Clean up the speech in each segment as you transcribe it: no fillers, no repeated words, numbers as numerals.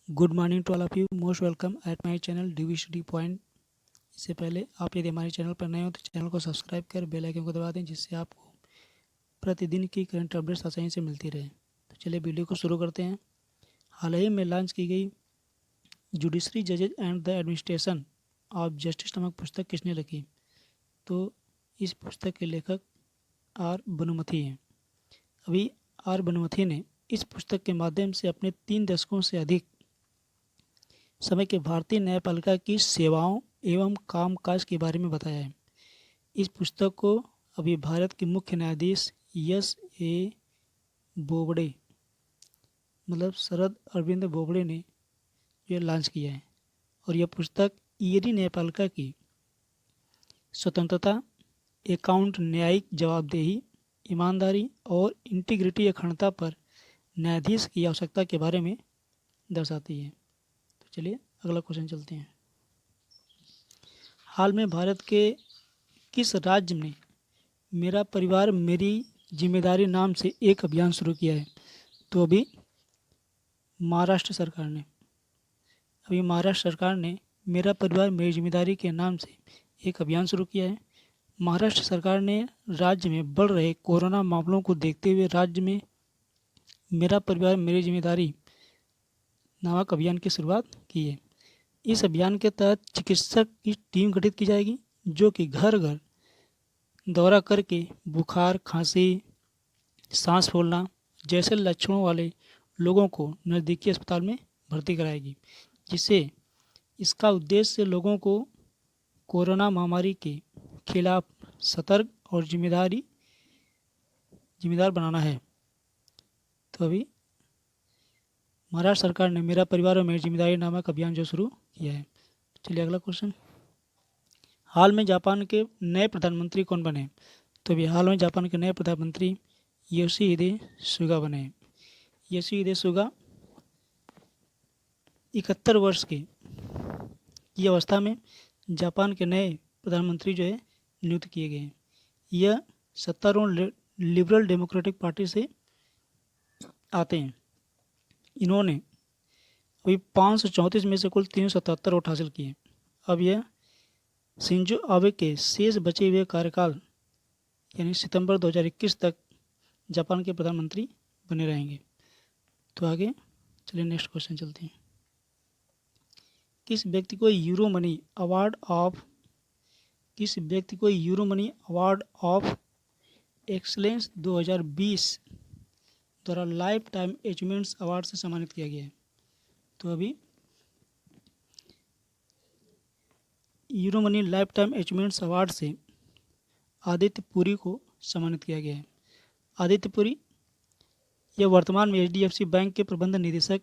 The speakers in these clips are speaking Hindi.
Good morning to all of you, most welcome at my channel DV study point. इससे पहले आप यदि हमारे चैनल पर नए हो तो चैनल को सब्सक्राइब कर बेल आइकन को दबा दें, जिससे आपको प्रतिदिन की करंट अपडेट्स आसानी से मिलती रहे। तो चलिए वीडियो को शुरू करते हैं। हाल ही में लॉन्च की गई जुडिशरी जजेज and the administration of justice नामक पुस्तक किसने लिखी? तो इस पुस्तक के लेखक आर भानुमथी हैं। अभी आर भानुमथी ने इस पुस्तक के माध्यम से अपने 3 दशकों से अधिक समय के भारतीय न्यायपालिका की सेवाओं एवं कामकाज के बारे में बताया है। इस पुस्तक को अभी भारत के मुख्य न्यायाधीश एस.ए. बोबडे मतलब शरद अरविंद बोबडे ने यह लॉन्च किया है। और यह पुस्तक ईडी न्यायपालिका की स्वतंत्रता, अकाउंट, न्यायिक जवाबदेही, ईमानदारी और इंटीग्रिटी अखंडता पर न्यायाधीश की आवश्यकता के बारे में दर्शाती है। तो चलिए अगला क्वेश्चन चलते हैं। हाल में भारत के किस राज्य में मेरा परिवार मेरी जिम्मेदारी नाम से एक अभियान शुरू किया है? तो अभी महाराष्ट्र सरकार ने मेरा परिवार मेरी जिम्मेदारी के नाम से एक अभियान शुरू किया है। महाराष्ट्र सरकार ने राज्य में बढ़ रहे कोरोना मामलों को देखते हुए राज्य में मेरा परिवार मेरी जिम्मेदारी नामक अभियान की शुरुआत की है। इस अभियान के तहत चिकित्सक की टीम गठित की जाएगी, जो कि घर घर दौरा करके बुखार, खांसी, सांस फूलना जैसे लक्षणों वाले लोगों को नज़दीकी अस्पताल में भर्ती कराएगी, जिससे इसका उद्देश्य लोगों को कोरोना महामारी के खिलाफ सतर्क और जिम्मेदार बनाना है। तो अभी महाराष्ट्र सरकार ने मेरा परिवार और मेरी जिम्मेदारी नामक अभियान जो शुरू किया है। चलिए अगला क्वेश्चन। हाल में जापान के नए प्रधानमंत्री कौन बने? तो अभी हाल में जापान के नए प्रधानमंत्री योशिहिदे सुगा बने हैं। योशिहिदे सुगा 71 वर्ष की अवस्था में जापान के नए प्रधानमंत्री जो है नियुक्त किए गए हैं। यह सत्तारूढ़ लिबरल डेमोक्रेटिक पार्टी से आते हैं। इन्होंने अभी 534 में से कुल 377 वोट हासिल किए। अब यह शिंजो आबे के शेष बचे हुए कार्यकाल यानी सितंबर 2021 तक जापान के प्रधानमंत्री बने रहेंगे। तो आगे चलिए नेक्स्ट क्वेश्चन चलते हैं। किस व्यक्ति को euro money award of excellence 2020 द्वारा लाइफ टाइम अचीवमेंट्स अवार्ड से सम्मानित किया गया है? तो अभी euro money life time achievements award से आदित्य पुरी को सम्मानित किया गया है। आदित्य पुरी यह वर्तमान में एचडीएफसी बैंक के प्रबंध निदेशक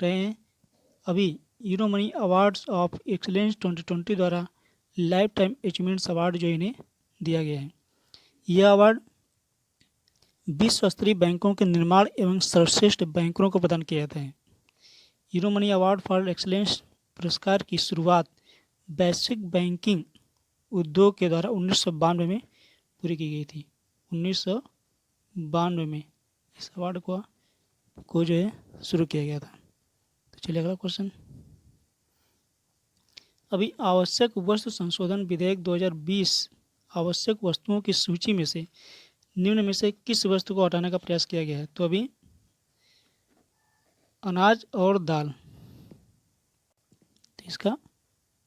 रहे हैं। अभी euro money awards of excellence 2020 द्वारा लाइफ टाइम अचीवमेंट्स अवार्ड जो इन्हें दिया गया है। यह अवार्ड विश्व स्तरीय बैंकों के निर्माण एवं सर्वश्रेष्ठ बैंकरों को प्रदान किया जाता है। Euro money award for excellence पुरस्कार की शुरुआत वैश्विक बैंकिंग उद्योग के द्वारा 1992 में पूरी की गई थी। 1992 में इस अवार्ड को जो है शुरू किया गया था। तो चलिए अगला क्वेश्चन। अभी आवश्यक वस्तु संशोधन विधेयक 2020 आवश्यक वस्तुओं की सूची में से निम्न में से किस वस्तु को हटाने का प्रयास किया गया है? तो अभी अनाज और दाल। तो इसका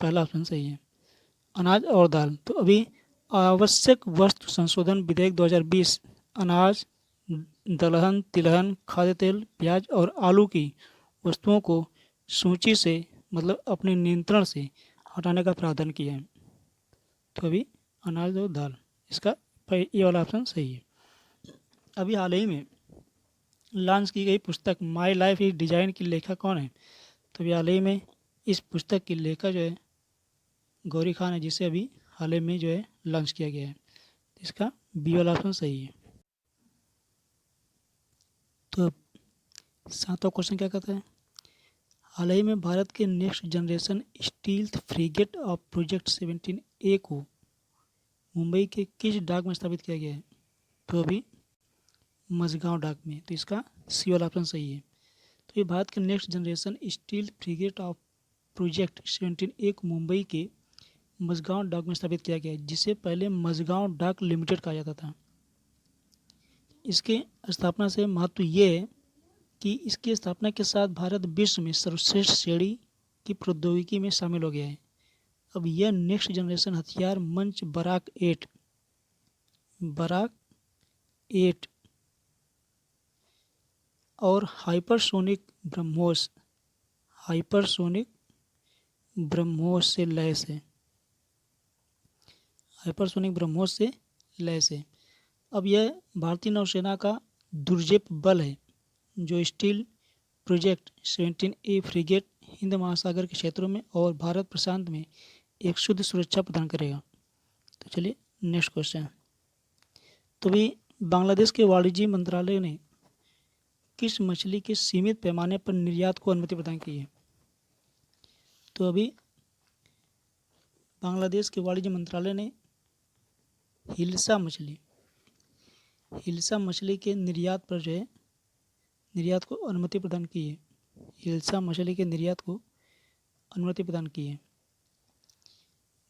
पहला ऑप्शन सही है, अनाज और दाल। तो अभी आवश्यक वस्तु संशोधन विधेयक 2020 अनाज, दलहन, तिलहन, खाद्य तेल, प्याज और आलू की वस्तुओं को सूची से मतलब अपने नियंत्रण से हटाने का प्रावधान किया है। तो अभी अनाज और दाल, इसका ये वाला ऑप्शन सही है। अभी हाल ही में लॉन्च की गई पुस्तक माई लाइफ इज डिजाइन की लेखक कौन है? तो अभी हाल ही में इस पुस्तक की लेखक जो है गौरी खान है, जिसे अभी हाल ही में जो है लॉन्च किया गया है। इसका बी वाला ऑप्शन सही है। तो 7वां क्वेश्चन क्या कहता है? हाल ही में भारत के next generation stealth frigate of project 17A को मुंबई के किस डाक में स्थापित किया गया है? तो अभी मझगांव डाक में। तो इसका सी वाला ऑप्शन सही है। तो ये भारत के next generation steel frigate of project 17 एक मुंबई के मझगांव डॉक में स्थापित किया गया है, जिसे पहले मझगांव डॉक लिमिटेड कहा जाता था। इसके स्थापना से महत्व ये है कि इसकी स्थापना के साथ भारत विश्व में सर्वश्रेष्ठ श्रेणी की प्रौद्योगिकी में शामिल हो गया है। अब यह नेक्स्ट जनरेशन हथियार मंच बराक 8 और हाइपरसोनिक ब्रह्मोस से लैस है। अब यह भारतीय नौसेना का दुर्जेप बल है, जो steel project 17A frigate Hind महासागर के क्षेत्रों में और भारत प्रशांत में एक शुद्ध सुरक्षा प्रदान करेगा। तो चलिए नेक्स्ट क्वेश्चन। तो भी बांग्लादेश के वाणिज्य मंत्रालय ने किस मछली के सीमित पैमाने पर निर्यात को अनुमति प्रदान की है? तो अभी बांग्लादेश के वाणिज्य मंत्रालय ने हिल्सा मछली के निर्यात पर जो है निर्यात को अनुमति प्रदान की है। हिल्सा मछली के निर्यात को अनुमति प्रदान की है।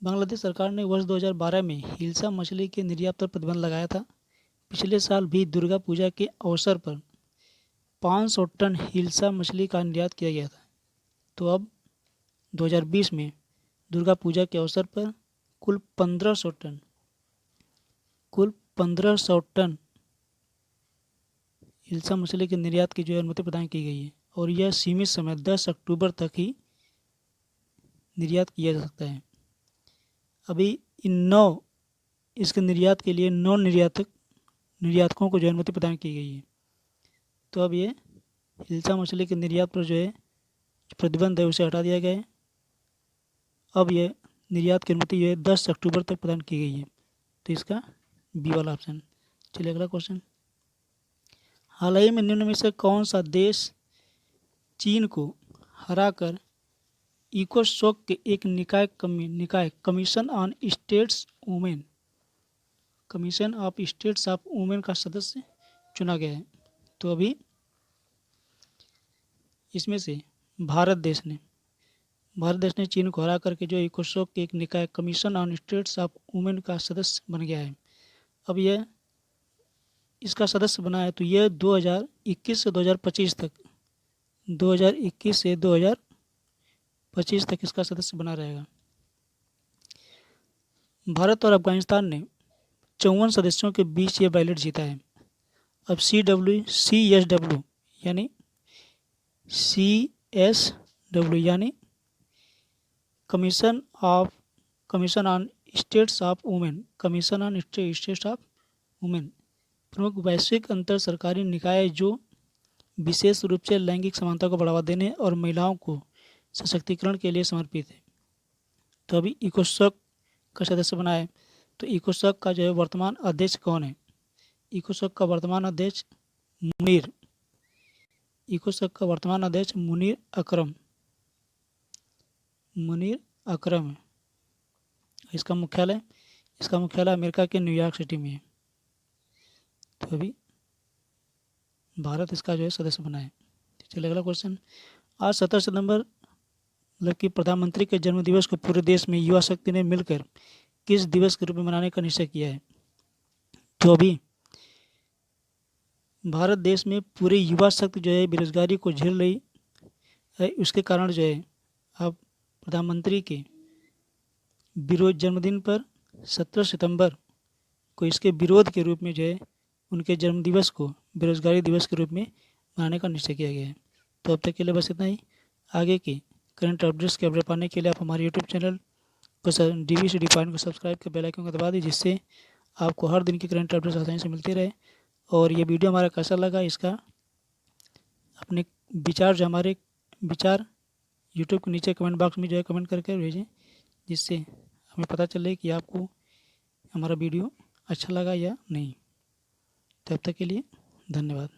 बांग्लादेश सरकार ने वर्ष 2012 में हिल्सा मछली के निर्यात पर प्रतिबंध लगाया था। पिछले साल भी दुर्गा पूजा के अवसर पर 500 टन हिल्सा मछली का निर्यात किया गया था। तो अब 2020 में दुर्गा पूजा के अवसर पर कुल 1500 टन हिल्सा मछली के निर्यात की जो है अनुमति प्रदान की गई है, और यह सीमित समय 10 अक्टूबर तक ही निर्यात किया जा सकता है। अभी इसके निर्यात के लिए 9 निर्यातकों को जो अनुमति प्रदान की गई है। तो अब ये हिल्सा मछली के निर्यात पर जो है प्रतिबंध है उसे हटा दिया गया है। अब ये निर्यात की अनुमति जो है 10 अक्टूबर तक प्रदान की गई है। तो इसका बी वाला ऑप्शन। चलिए अगला क्वेश्चन। हाल ही में निम्न में से कौन सा देश चीन को हराकर इकोसोक के एक निकाय commission of states of women का सदस्य चुना गया है? तो अभी इसमें से भारत देश ने चीन को हरा करके जो इकोसोक के एक निकाय commission on states of women का सदस्य बन गया है। अब यह इसका सदस्य बना है, तो यह 2021 से 2025 तक इसका सदस्य बना रहेगा। भारत और अफगानिस्तान ने 54 सदस्यों के बीच ये बैलेट जीता है। अब CSW यानी commission on states of women प्रमुख वैश्विक अंतर सरकारी निकाय जो विशेष रूप से लैंगिक समानता को बढ़ावा देने और महिलाओं को सशक्तिकरण के लिए समर्पित है। तो अभी इकोसोक का सदस्य बना है। तो इकोसोक का जो है वर्तमान अध्यक्ष कौन है? इकोसोक का वर्तमान अध्यक्ष मुनीर अकरम है। इसका मुख्यालय अमेरिका के न्यूयॉर्क सिटी में है। तो अभी भारत इसका जो है सदस्य बना है। चलिए अगला क्वेश्चन। आज 17 सितंबर मतलब कि प्रधानमंत्री के जन्मदिवस को पूरे देश में युवा शक्ति ने मिलकर किस दिवस के रूप में मनाने का निश्चय किया है? तो अभी भारत देश में पूरी युवा शक्ति जो है बेरोजगारी को झेल रही है। उसके कारण जो है अब प्रधानमंत्री के जन्मदिन पर 17 सितंबर को इसके विरोध के रूप में जो है उनके जन्मदिवस को बेरोजगारी दिवस के रूप में मनाने का निश्चय किया गया है। तो अब तक के लिए बस इतना ही। आगे की करंट अपडेट्स के अपडेट पाने के लिए आप हमारे यूट्यूब चैनल को DVCD पॉइंट को सब्सक्राइब कर बेल आइकन को दबा दीजिए, जिससे आपको हर दिन की करंट अपडेट्स आसानी से मिलती रहे। और ये वीडियो हमारा कैसा लगा, इसका अपने विचार यूट्यूब के नीचे कमेंट बॉक्स में जो है कमेंट करके भेजें, जिससे हमें पता चले कि आपको हमारा वीडियो अच्छा लगा या नहीं। तब तक के लिए धन्यवाद।